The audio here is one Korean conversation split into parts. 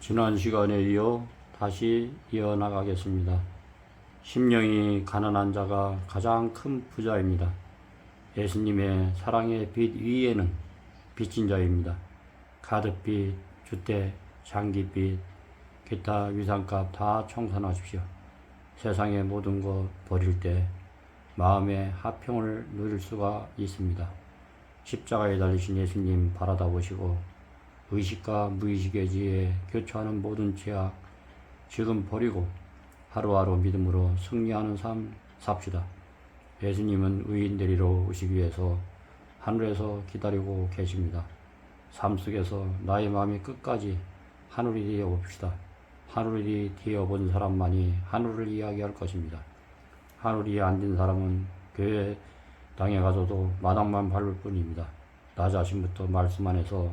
지난 시간에 이어 다시 이어나가겠습니다. 심령이 가난한 자가 가장 큰 부자입니다. 예수님의 사랑의 빛 위에는 빚진 자입니다. 가득빚, 주택, 장기빚, 기타 위상값 다 청산하십시오. 세상의 모든 것 버릴 때 마음의 화평을 누릴 수가 있습니다. 십자가에 달리신 예수님 바라다 보시고 의식과 무의식의 지혜에 교차하는 모든 죄악 지금 버리고 하루하루 믿음으로 승리하는 삶 삽시다. 예수님은 의인 데리러 오시기 위해서 하늘에서 기다리고 계십니다. 삶 속에서 나의 마음이 끝까지 하늘이 되어봅시다. 하늘이 되어본 사람만이 하늘을 이야기할 것입니다. 하늘이 안 된 사람은 교회 당에 가서도 마당만 밟을 뿐입니다. 나 자신부터 말씀 안에서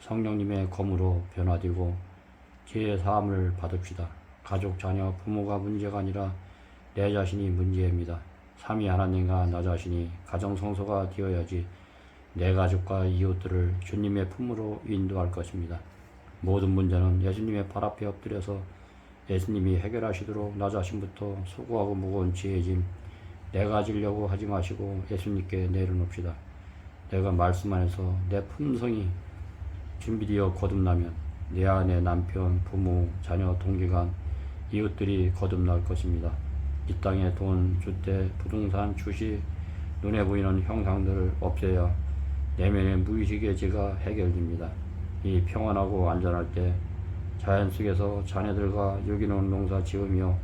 성령님의 검으로 변화되고 죄의 사함을 받읍시다. 가족, 자녀, 부모가 문제가 아니라 내 자신이 문제입니다. 삼위 하나님과 나 자신이 가정성소가 되어야지 내 가족과 이웃들을 주님의 품으로 인도할 것입니다. 모든 문제는 예수님의 발 앞에 엎드려서 예수님이 해결하시도록 나 자신부터 수고하고 무거운 지혜의 짐 내가 지려고 하지 마시고 예수님께 내려놓읍시다. 내가 말씀 안에서 내 품성이 준비되어 거듭나면 내 안에 남편, 부모, 자녀, 동기간, 이웃들이 거듭날 것입니다. 이 땅의 돈, 주택, 부동산, 주식, 눈에 보이는 형상들을 없애야 내면의 무의식의 죄가 해결됩니다. 이 평안하고 안전할 때 자연 속에서 자녀들과 유기농 농사 지으며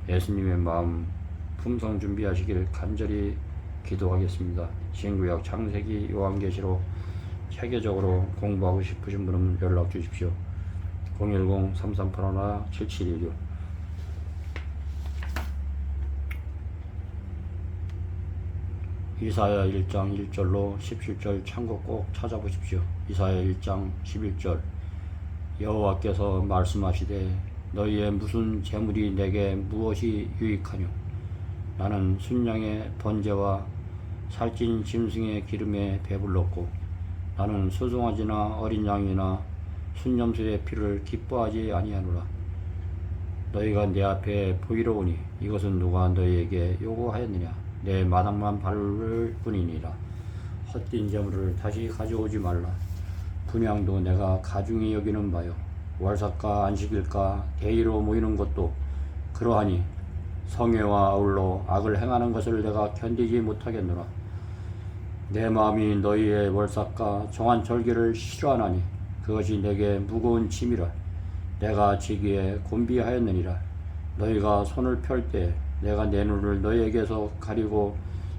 예수님의 마음 품성 준비하시길 간절히 기도하겠습니다. 신구약, 창세기, 요한계시록 체계적으로 공부하고 싶으신 분은 연락 주십시오. 010-3381-7716 이사야 1장 1절로 17절 참고 꼭 찾아보십시오. 이사야 1장 11절 여호와께서 말씀하시되 너희의 무슨 재물이 내게 무엇이 유익하뇨? 나는 순양의 번제와 살찐 짐승의 기름에 배불렀고 나는 소송아지나 어린 양이나 순념수의 피를 기뻐하지 아니하노라. 너희가 내 앞에 보이러 오니 이것은 누가 너희에게 요구하였느냐? 내 마당만 밟을 뿐이니라. 헛된 재물을 다시 가져오지 말라. 분향도 내가 가중히 여기는 바요. 월삭과 안식일과 대의로 모이는 것도 그러하니 성회와 아울러 악을 행하는 것을 내가 견디지 못하겠노라. 내 마음이 너희의 월삭과 정한 절기를 싫어하나니 그것이 내게 무거운 짐이라. 내가 지기에 곤비하였느니라. 너희가 손을 펼 때 내가 내 눈을 너희에게서 가리고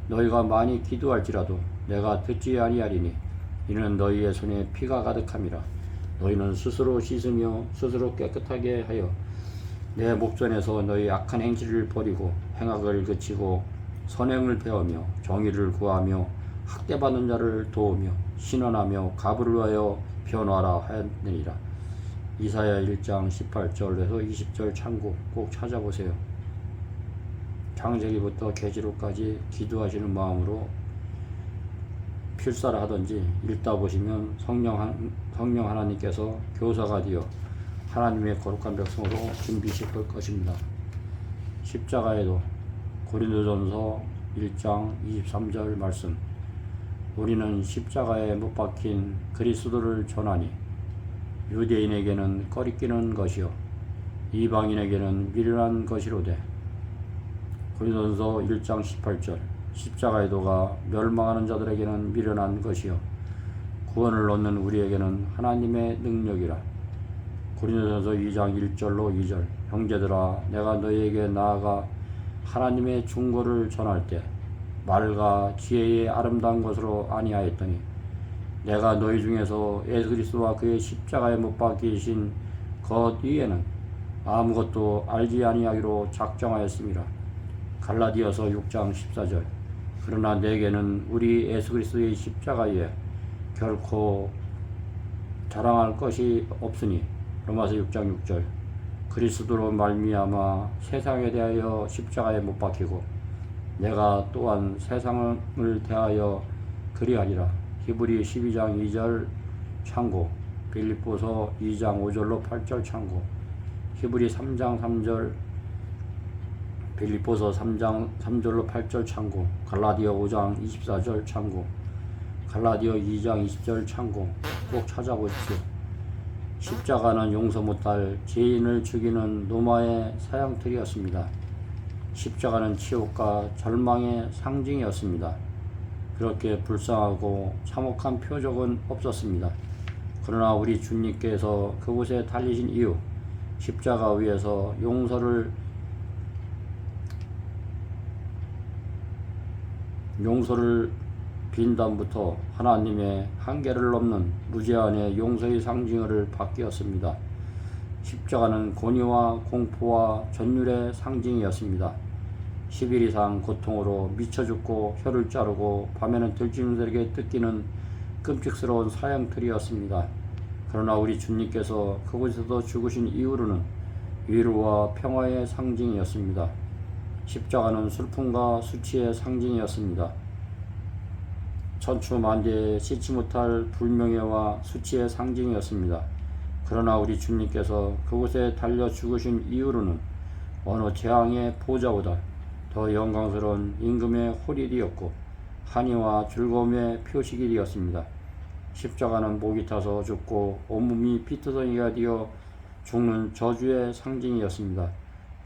너희가 많이 기도할지라도 내가 듣지 아니하리니 이는 너희의 손에 피가 가득함이라. 너희는 스스로 씻으며 스스로 깨끗하게 하여 내 목전에서 너희 악한 행실을 버리고 행악을 그치고 선행을 배우며 정의를 구하며 학대받는 자를 도우며 신원하며 가부를 하여 변화하라 하였느니라. 이사야 1장 18절에서 20절 참고 꼭 찾아보세요. 창세기부터 계시록까지 기도하시는 마음으로 필사를 하든지 읽다 보시면 성령 하나님께서 교사가 되어 하나님의 거룩한 백성으로 준비시킬 것입니다. 십자가에도 고린도전서 1장 23절 말씀 우리는 십자가에 못 박힌 그리스도를 전하니 유대인에게는 꺼리끼는 것이요 이방인에게는 미련한 것이로되 고린도전서 1장 18절 십자가의 도가 멸망하는 자들에게는 미련한 것이요 구원을 얻는 우리에게는 하나님의 능력이라. 고린도전서 2장 1절로 2절 형제들아 내가 너희에게 나아가 하나님의 중고를 전할 때 말과 지혜의 아름다운 것으로 아니하였더니 내가 너희 중에서 예수 그리스도와 그의 십자가에 못 박히신 것 위에는 아무것도 알지 아니하기로 작정하였습니다. 갈라디아서 6장 14절 그러나 내게는 우리 예수 그리스도의 십자가에 결코 자랑할 것이 없으니 로마서 6장 6절 그리스도로 말미암아 세상에 대하여 십자가에 못 박히고 내가 또한 세상을 대하여 그리하리라. 히브리 12장 2절 참고 빌립보서 2장 5절로 8절 참고, 히브리 3장 3절, 빌립보서 3장 3절로 8절 참고, 갈라디아 5장 24절 참고, 갈라디아 2장 20절 참고 꼭 찾아보십시오. 십자가는 용서 못할 죄인을 죽이는 노마의 사형틀이었습니다. 십자가는 치욕과 절망의 상징이었습니다. 그렇게 불쌍하고 참혹한 표적은 없었습니다. 그러나 우리 주님께서 그곳에 달리신 이유, 십자가 위에서 용서를 빈다음부터 하나님의 한계를 넘는 무제한의 용서의 상징을 바뀌었습니다. 십자가는 권위와 공포와 전율의 상징이었습니다. 10일 이상 고통으로 미쳐 죽고 혀를 자르고 밤에는 들짐승들에게 뜯기는 끔찍스러운 사형틀이었습니다. 그러나 우리 주님께서 그곳에서 죽으신 이후로는 위로와 평화의 상징이었습니다. 십자가는 슬픔과 수치의 상징이었습니다. 천추만대에 씻지 못할 불명예와 수치의 상징이었습니다. 그러나 우리 주님께서 그곳에 달려 죽으신 이후로는 어느 재앙의 보좌보다 더 영광스러운 임금의 호릴이었고 한이와 즐거움의 표식이 되었습니다. 십자가는 목이 타서 죽고 온몸이 피투성이가 되어 죽는 저주의 상징이었습니다.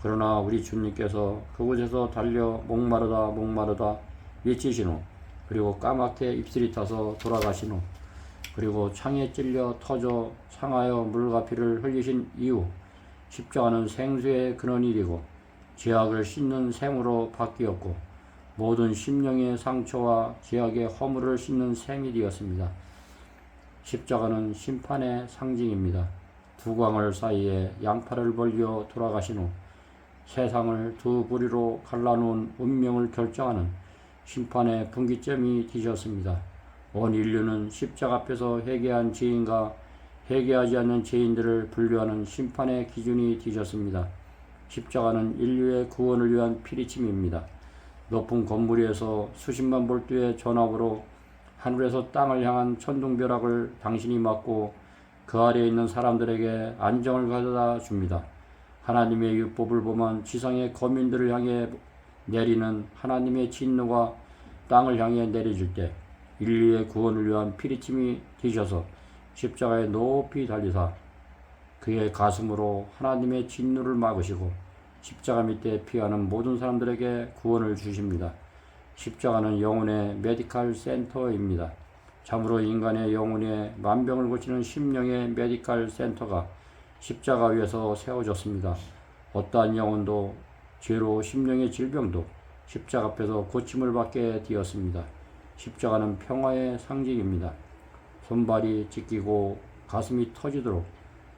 그러나 우리 주님께서 그곳에서 달려 목마르다 미치신 후, 그리고 까맣게 입술이 타서 돌아가신 후, 그리고 창에 찔려 터져 상하여 물과 피를 흘리신 이후, 십자가는 생수의 근원이 되고 죄악을 씻는 샘으로 바뀌었고 모든 심령의 상처와 죄악의 허물을 씻는 샘이 되었습니다. 십자가는 심판의 상징입니다. 두 광을 사이에 양팔을 벌려 돌아가신 후 세상을 두 부리로 갈라놓은 운명을 결정하는 심판의 분기점이 되셨습니다. 온 인류는 십자가 앞에서 회개한 죄인과 회개하지 않는 죄인들을 분류하는 심판의 기준이 되셨습니다. 십자가는 인류의 구원을 위한 피리침입니다. 높은 건물 위에서 수십만 볼트의 전압으로 하늘에서 땅을 향한 천둥벼락을 당신이 맞고 그 아래에 있는 사람들에게 안정을 가져다 줍니다. 하나님의 율법을 범한 지상의 거민들을 향해 내리는 하나님의 진노가 땅을 향해 내려질 때 인류의 구원을 위한 피리침이 되셔서 십자가에 높이 달리사 그의 가슴으로 하나님의 진노를 막으시고 십자가 밑에 피하는 모든 사람들에게 구원을 주십니다. 십자가는 영혼의 메디칼 센터입니다. 참으로 인간의 영혼의 만병을 고치는 심령의 메디칼 센터가 십자가 위에서 세워졌습니다. 어떠한 영혼도 죄로 심령의 질병도 십자가 앞에서 고침을 받게 되었습니다. 십자가는 평화의 상징입니다. 손발이 찢기고 가슴이 터지도록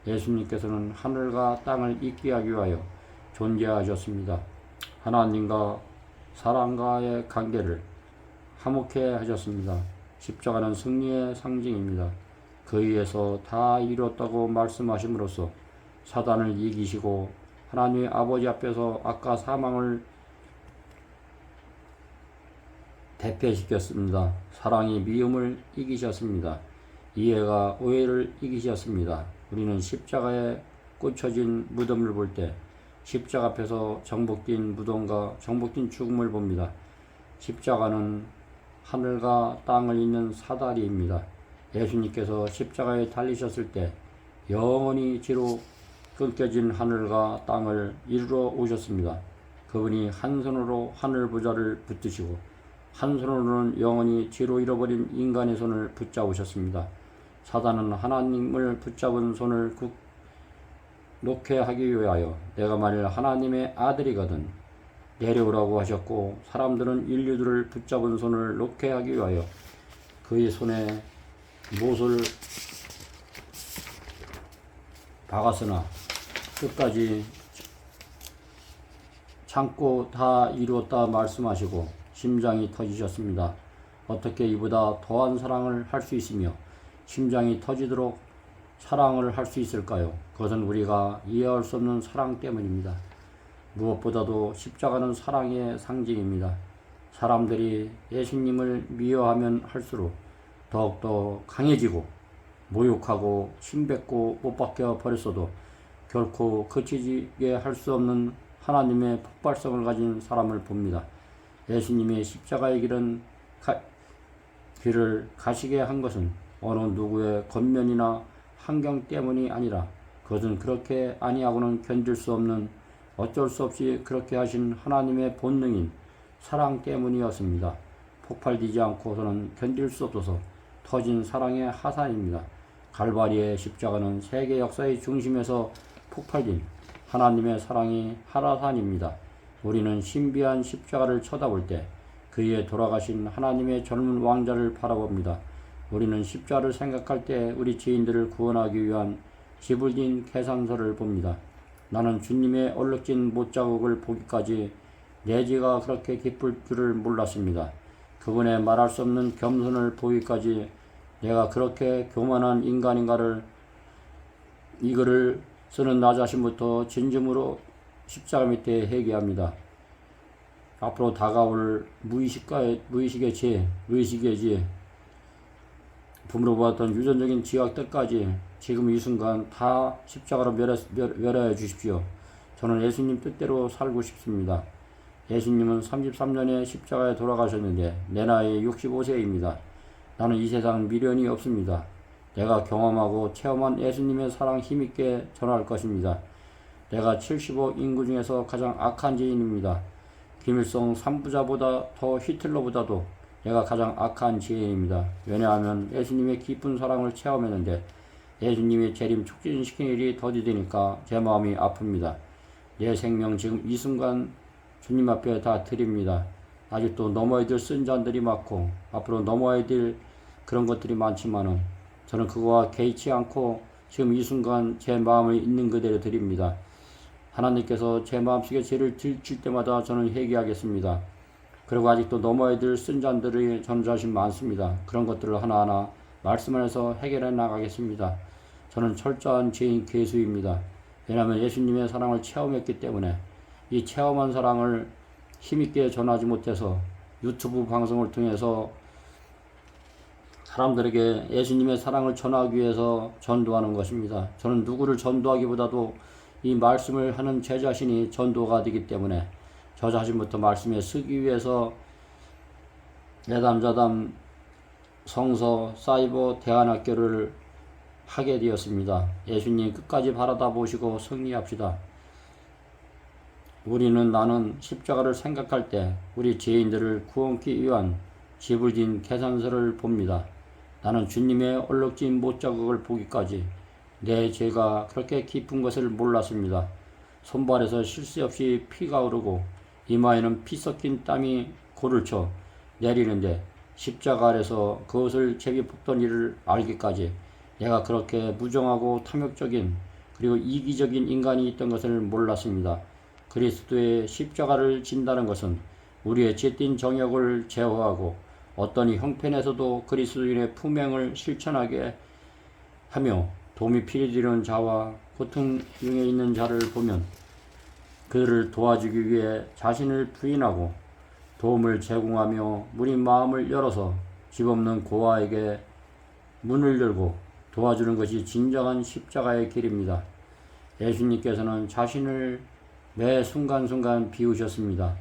예수님께서는 하늘과 땅을 잇게 하기 위하여 존재하셨습니다. 하나님과 사람과의 관계를 화목해 하셨습니다. 십자가는 승리의 상징입니다. 그 위에서 다 이뤘다고 말씀하심으로써 사단을 이기시고 하나님의 아버지 앞에서 악과 사망을 대패시켰습니다. 사랑이 미움을 이기셨습니다. 이해가 오해를 이기셨습니다. 우리는 십자가에 꽂혀진 무덤을 볼 때 십자가 앞에서 정복된 무덤과 정복된 죽음을 봅니다. 십자가는 하늘과 땅을 잇는 사다리입니다. 예수님께서 십자가에 달리셨을 때 영원히 죄로 끊겨진 하늘과 땅을 이루러 오셨습니다. 그분이 한 손으로 하늘 보좌를 붙드시고 한 손으로는 영원히 죄로 잃어버린 인간의 손을 붙잡으셨습니다. 사단은 하나님을 붙잡은 손을 놓게 하기 위하여 내가 만일 하나님의 아들이거든 내려오라고 하셨고, 사람들은 인류들을 붙잡은 손을 놓게 하기 위하여 그의 손에 못을 박았으나 끝까지 참고 다 이루었다 말씀하시고 심장이 터지셨습니다. 어떻게 이보다 더한 사랑을 할 수 있으며 심장이 터지도록 사랑을 할 수 있을까요? 그것은 우리가 이해할 수 없는 사랑 때문입니다. 무엇보다도 십자가는 사랑의 상징입니다. 사람들이 예수님을 미워하면 할수록 더욱더 강해지고 모욕하고 침뱉고 못 박혀 버렸어도 결코 그치게 할 수 없는 하나님의 폭발성을 가진 사람을 봅니다. 예수님의 십자가의 길을 가시게 한 것은 어느 누구의 겉면이나 환경 때문이 아니라 그것은 그렇게 아니하고는 견딜 수 없는 어쩔 수 없이 그렇게 하신 하나님의 본능인 사랑 때문이었습니다. 폭발되지 않고서는 견딜 수 없어서 터진 사랑의 하산입니다. 갈바리의 십자가는 세계 역사의 중심에서 폭발된 하나님의 사랑의 하라산입니다. 우리는 신비한 십자가를 쳐다볼 때 그의 돌아가신 하나님의 젊은 왕자를 바라봅니다. 우리는 십자가를 생각할 때 우리 죄인들을 구원하기 위한 지불진 계산서를 봅니다. 나는 주님의 얼룩진 못자국을 보기까지 내 죄가 그렇게 기쁠 줄을 몰랐습니다. 그분의 말할 수 없는 겸손을 보기까지 내가 그렇게 교만한 인간인가를 이 글을 쓰는 나 자신부터 진심으로 십자가 밑에 회개합니다. 앞으로 다가올 무의식의 죄, 부모로 보았던 유전적인 지각들까지 지금 이 순간 다 십자가로 멸하여 주십시오. 저는 예수님 뜻대로 살고 싶습니다. 예수님은 33년에 십자가에 돌아가셨는데 내 나이 65세입니다. 나는 이 세상 미련이 없습니다. 내가 경험하고 체험한 예수님의 사랑 힘있게 전할 것입니다. 내가 75 인구 중에서 가장 악한 죄인입니다. 김일성 3부자보다 더 히틀러보다도 내가 가장 악한 죄인입니다. 왜냐하면 예수님의 깊은 사랑을 체험했는데 예수님의 재림 촉진시키는 일이 더디되니까 제 마음이 아픕니다. 내 생명 지금 이 순간 주님 앞에 다 드립니다. 아직도 넘어야 될 쓴잔들이 많고 앞으로 넘어야 될 그런 것들이 많지만은 저는 그거와 개의치 않고 지금 이 순간 제 마음을 있는 그대로 드립니다. 하나님께서 제 마음속에 죄를 질 때마다 저는 회개하겠습니다. 그리고 아직도 넘어야 될 쓴잔들이 전 자신 많습니다. 그런 것들을 하나하나 말씀 안에서 해결해 나가겠습니다. 저는 철저한 죄인 괴수입니다. 왜냐하면 예수님의 사랑을 체험했기 때문에 이 체험한 사랑을 힘있게 전하지 못해서 유튜브 방송을 통해서 사람들에게 예수님의 사랑을 전하기 위해서 전도하는 것입니다. 저는 누구를 전도하기보다도 이 말씀을 하는 제 자신이 전도가 되기 때문에 저 자신부터 말씀에 쓰기 위해서 내담자담 성서 사이버 대안학교를 하게 되었습니다. 예수님 끝까지 바라다 보시고 승리합시다. 나는 십자가를 생각할 때 우리 죄인들을 구원하기 위한 지불진 계산서를 봅니다. 나는 주님의 얼룩진 못자국을 보기까지 내 죄가 그렇게 깊은 것을 몰랐습니다. 손발에서 쉴 새 없이 피가 흐르고 이마에는 피 섞인 땀이 골을 쳐 내리는데 십자가 아래서 그것을 제게 뽑던 일을 알기까지 내가 그렇게 무정하고 탐욕적인 그리고 이기적인 인간이 있던 것을 몰랐습니다. 그리스도의 십자가를 진다는 것은 우리의 죄된 정욕을 제어하고 어떤 형편에서도 그리스도인의 품행을 실천하게 하며 도움이 필요되는 자와 고통 중에 있는 자를 보면 그들을 도와주기 위해 자신을 부인하고 도움을 제공하며 무린 마음을 열어서 집 없는 고아에게 문을 열고 도와주는 것이 진정한 십자가의 길입니다. 예수님께서는 자신을 매 순간순간 비우셨습니다.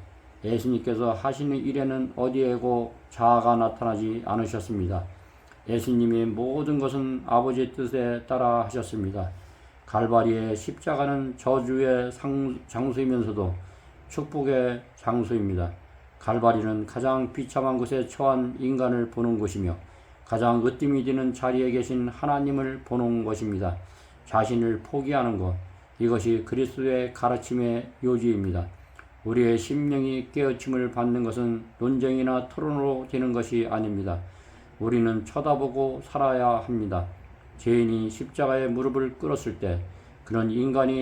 예수님께서 하시는 일에는 어디에고 자아가 나타나지 않으셨습니다. 예수님이 모든 것은 아버지의 뜻에 따라 하셨습니다. 갈바리의 십자가는 저주의 장소이면서도 축복의 장소입니다. 갈바리는 가장 비참한 곳에 처한 인간을 보는 곳이며 가장 으뜸이 되는 자리에 계신 하나님을 보는 것입니다. 자신을 포기하는 것, 이것이 그리스도의 가르침의 요지입니다. 우리의 심령이 깨우침을 받는 것은 논쟁이나 토론으로 되는 것이 아닙니다. 우리는 쳐다보고 살아야 합니다. 죄인이 십자가에 무릎을 꿇었을 때 그런 인간이